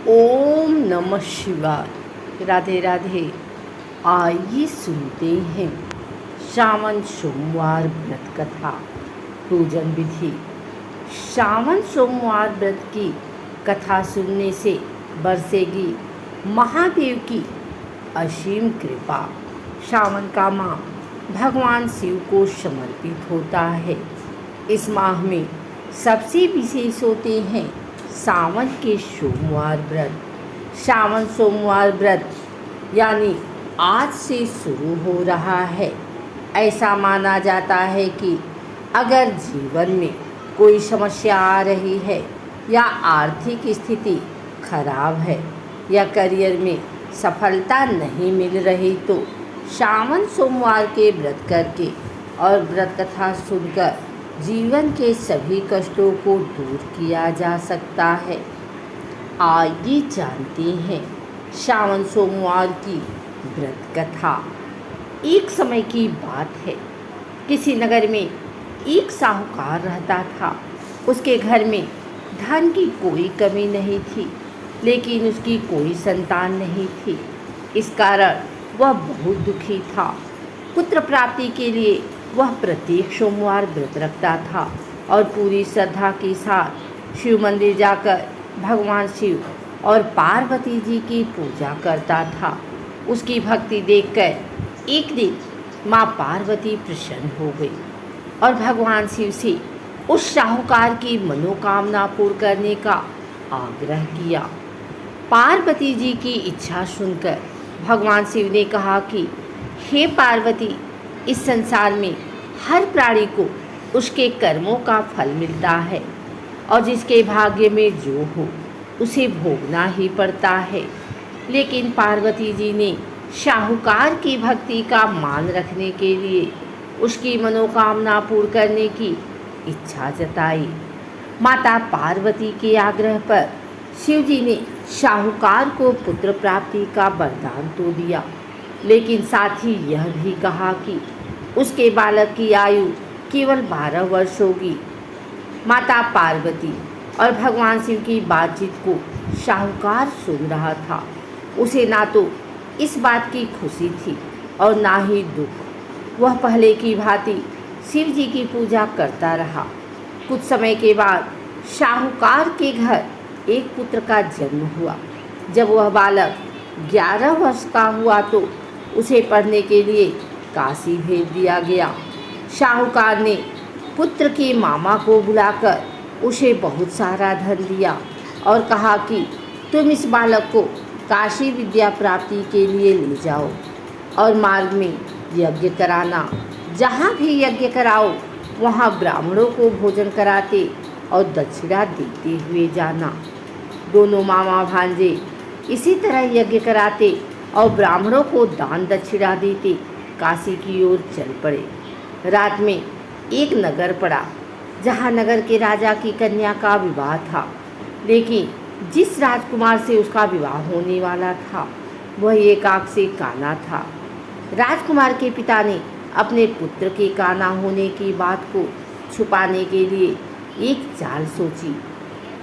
ओम नमः शिवाय। राधे राधे। आइए सुनते हैं श्रावण सोमवार व्रत कथा। पूजन विधि। श्रावण सोमवार व्रत की कथा सुनने से बरसेगी महादेव की असीम कृपा। श्रावण का माह भगवान शिव को समर्पित होता है। इस माह में सबसे विशेष होते हैं सावन के सोमवार व्रत। श्रावण सोमवार व्रत यानी आज से शुरू हो रहा है। ऐसा माना जाता है कि अगर जीवन में कोई समस्या आ रही है या आर्थिक स्थिति खराब है या करियर में सफलता नहीं मिल रही तो श्रावण सोमवार के व्रत करके और व्रत कथा सुनकर जीवन के सभी कष्टों को दूर किया जा सकता है। आइए जानते हैं श्रावण सोमवार की व्रत कथा। एक समय की बात है, किसी नगर में एक साहूकार रहता था। उसके घर में धन की कोई कमी नहीं थी, लेकिन उसकी कोई संतान नहीं थी। इस कारण वह बहुत दुखी था। पुत्र प्राप्ति के लिए वह प्रत्येक सोमवार व्रत रखता था और पूरी श्रद्धा के साथ शिव मंदिर जाकर भगवान शिव और पार्वती जी की पूजा करता था। उसकी भक्ति देखकर एक दिन माँ पार्वती प्रसन्न हो गई और भगवान शिव से उस साहूकार की मनोकामना पूर्ण करने का आग्रह किया। पार्वती जी की इच्छा सुनकर भगवान शिव ने कहा कि हे पार्वती, इस संसार में हर प्राणी को उसके कर्मों का फल मिलता है और जिसके भाग्य में जो हो उसे भोगना ही पड़ता है। लेकिन पार्वती जी ने साहूकार की भक्ति का मान रखने के लिए उसकी मनोकामना पूर्ण करने की इच्छा जताई। माता पार्वती के आग्रह पर शिव जी ने साहूकार को पुत्र प्राप्ति का वरदान तो दिया, लेकिन साथ ही यह भी कहा कि उसके बालक की आयु केवल 12 वर्ष होगी। माता पार्वती और भगवान शिव की बातचीत को साहूकार सुन रहा था। उसे ना तो इस बात की खुशी थी और ना ही दुख। वह पहले की भांति शिव जी की पूजा करता रहा। कुछ समय के बाद साहूकार के घर एक पुत्र का जन्म हुआ। जब वह बालक 11 वर्ष का हुआ तो उसे पढ़ने के लिए काशी भेज दिया गया। साहूकार ने पुत्र के मामा को बुलाकर उसे बहुत सारा धन दिया और कहा कि तुम इस बालक को काशी विद्या प्राप्ति के लिए ले जाओ और मार्ग में यज्ञ कराना। जहाँ भी यज्ञ कराओ वहाँ ब्राह्मणों को भोजन कराते और दक्षिणा देते हुए जाना। दोनों मामा भांजे इसी तरह यज्ञ कराते और ब्राह्मणों को दान दक्षिणा देते काशी की ओर चल पड़े। रात में एक नगर पड़ा जहाँ नगर के राजा की कन्या का विवाह था, लेकिन जिस राजकुमार से उसका विवाह होने वाला था वह एक आँख से काना था। राजकुमार के पिता ने अपने पुत्र के काना होने की बात को छुपाने के लिए एक चाल सोची।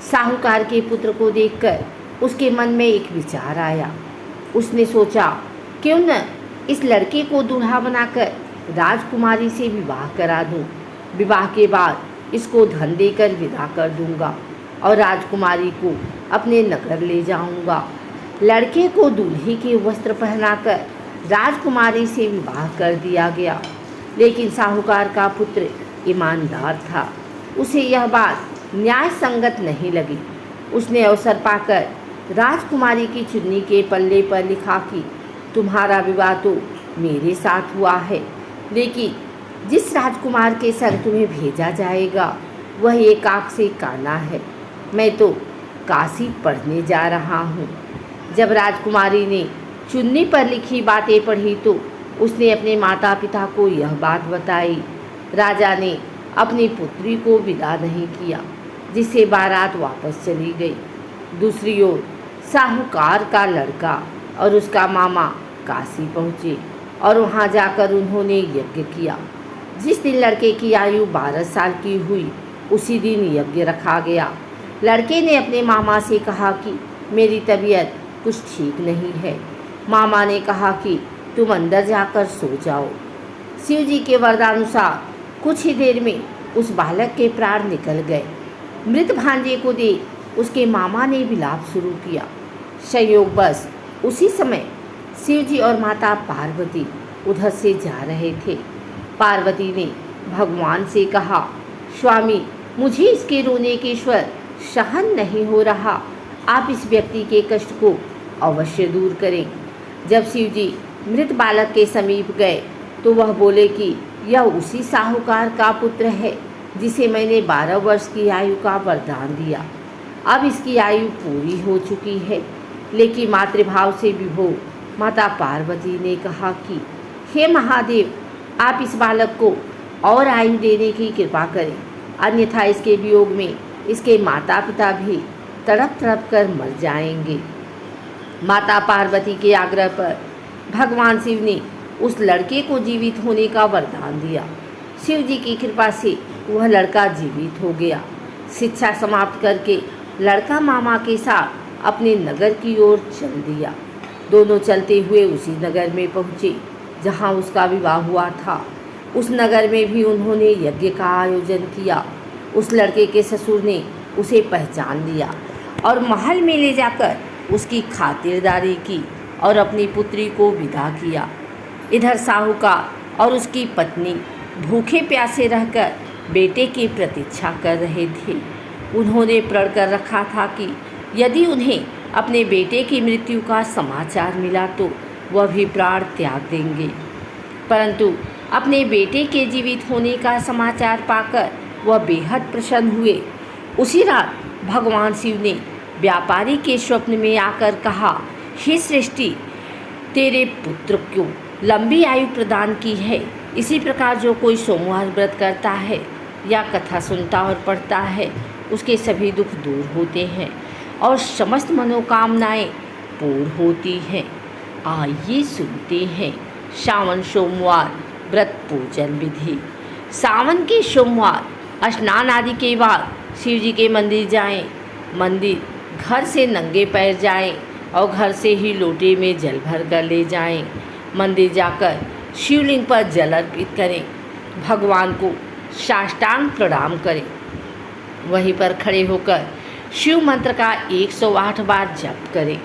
साहूकार के पुत्र को देखकर उसके मन में एक विचार आया। उसने सोचा, क्यों न इस लड़के को दूल्हा बनाकर राजकुमारी से विवाह करा दूं। विवाह के बाद इसको धन देकर विदा कर दूंगा और राजकुमारी को अपने नगर ले जाऊंगा। लड़के को दूल्हे के वस्त्र पहनाकर राजकुमारी से विवाह कर दिया गया। लेकिन साहूकार का पुत्र ईमानदार था। उसे यह बात न्याय संगत नहीं लगी। उसने अवसर पाकर राजकुमारी की चुन्नी के पल्ले पर लिखा कि तुम्हारा विवाह तो मेरे साथ हुआ है, लेकिन जिस राजकुमार के संग तुम्हें भेजा जाएगा वह एक आँख से काना है। मैं तो काशी पढ़ने जा रहा हूँ। जब राजकुमारी ने चुन्नी पर लिखी बातें पढ़ी तो उसने अपने माता पिता को यह बात बताई। राजा ने अपनी पुत्री को विदा नहीं किया, जिससे बारात वापस चली गई। दूसरी ओर साहूकार का लड़का और उसका मामा काशी पहुँचे और वहाँ जाकर उन्होंने यज्ञ किया। जिस दिन लड़के की आयु 12 साल की हुई उसी दिन यज्ञ रखा गया। लड़के ने अपने मामा से कहा कि मेरी तबीयत कुछ ठीक नहीं है। मामा ने कहा कि तुम अंदर जाकर सो जाओ। शिव जी के वरदानुसार कुछ ही देर में उस बालक के प्राण निकल गए। मृत भांजे को देख उसके मामा ने विलाप शुरू किया। संयोगवश उसी समय शिव जी और माता पार्वती उधर से जा रहे थे। पार्वती ने भगवान से कहा, स्वामी, मुझे इसके रोने के स्वर सहन नहीं हो रहा, आप इस व्यक्ति के कष्ट को अवश्य दूर करें। जब शिव जी मृत बालक के समीप गए तो वह बोले कि यह उसी साहूकार का पुत्र है जिसे मैंने 12 वर्ष की आयु का वरदान दिया। अब इसकी आयु पूरी हो चुकी है। लेकिन मातृभाव से विभोर माता पार्वती ने कहा कि हे महादेव, आप इस बालक को और आयु देने की कृपा करें, अन्यथा इसके वियोग में इसके माता पिता भी तड़प तड़प कर मर जाएंगे। माता पार्वती के आग्रह पर भगवान शिव ने उस लड़के को जीवित होने का वरदान दिया। शिव जी की कृपा से वह लड़का जीवित हो गया। शिक्षा समाप्त करके लड़का मामा के साथ अपने नगर की ओर चल दिया। दोनों चलते हुए उसी नगर में पहुँचे जहाँ उसका विवाह हुआ था। उस नगर में भी उन्होंने यज्ञ का आयोजन किया। उस लड़के के ससुर ने उसे पहचान लिया और महल में ले जाकर उसकी खातिरदारी की और अपनी पुत्री को विदा किया। इधर साहूकार और उसकी पत्नी भूखे प्यासे रहकर बेटे की प्रतीक्षा कर रहे थे। उन्होंने प्रण कर रखा था कि यदि उन्हें अपने बेटे की मृत्यु का समाचार मिला तो वह भी प्राण त्याग देंगे। परंतु अपने बेटे के जीवित होने का समाचार पाकर वह बेहद प्रसन्न हुए। उसी रात भगवान शिव ने व्यापारी के स्वप्न में आकर कहा, हे सृष्टि, तेरे पुत्र को लंबी आयु प्रदान की है। इसी प्रकार जो कोई सोमवार व्रत करता है या कथा सुनता और पढ़ता है उसके सभी दुख दूर होते हैं और समस्त मनोकामनाएं पूर्ण होती हैं। आइए सुनते हैं सावन सोमवार व्रत पूजन विधि। सावन के सोमवार स्नान आदि के बाद शिव जी के मंदिर जाएं। मंदिर घर से नंगे पैर जाएं और घर से ही लोटे में जल भर कर ले जाएं। मंदिर जाकर शिवलिंग पर जल अर्पित करें। भगवान को साष्टांग प्रणाम करें। वहीं पर खड़े होकर शिव मंत्र का 108 बार जप करें।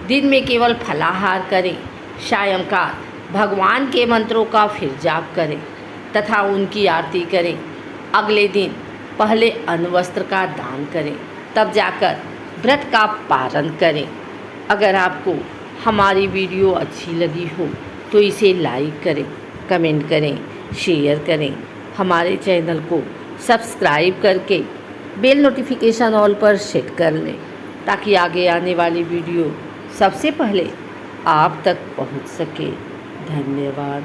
दिन में केवल फलाहार करें। सायंकाल भगवान के मंत्रों का फिर जाप करें तथा उनकी आरती करें। अगले दिन पहले अन्न वस्त्र का दान करें, तब जाकर व्रत का पारण करें। अगर आपको हमारी वीडियो अच्छी लगी हो तो इसे लाइक करें, कमेंट करें, शेयर करें। हमारे चैनल को सब्सक्राइब करके बेल नोटिफिकेशन ऑल पर सेट कर लें ताकि आगे आने वाली वीडियो सबसे पहले आप तक पहुंच सके। धन्यवाद।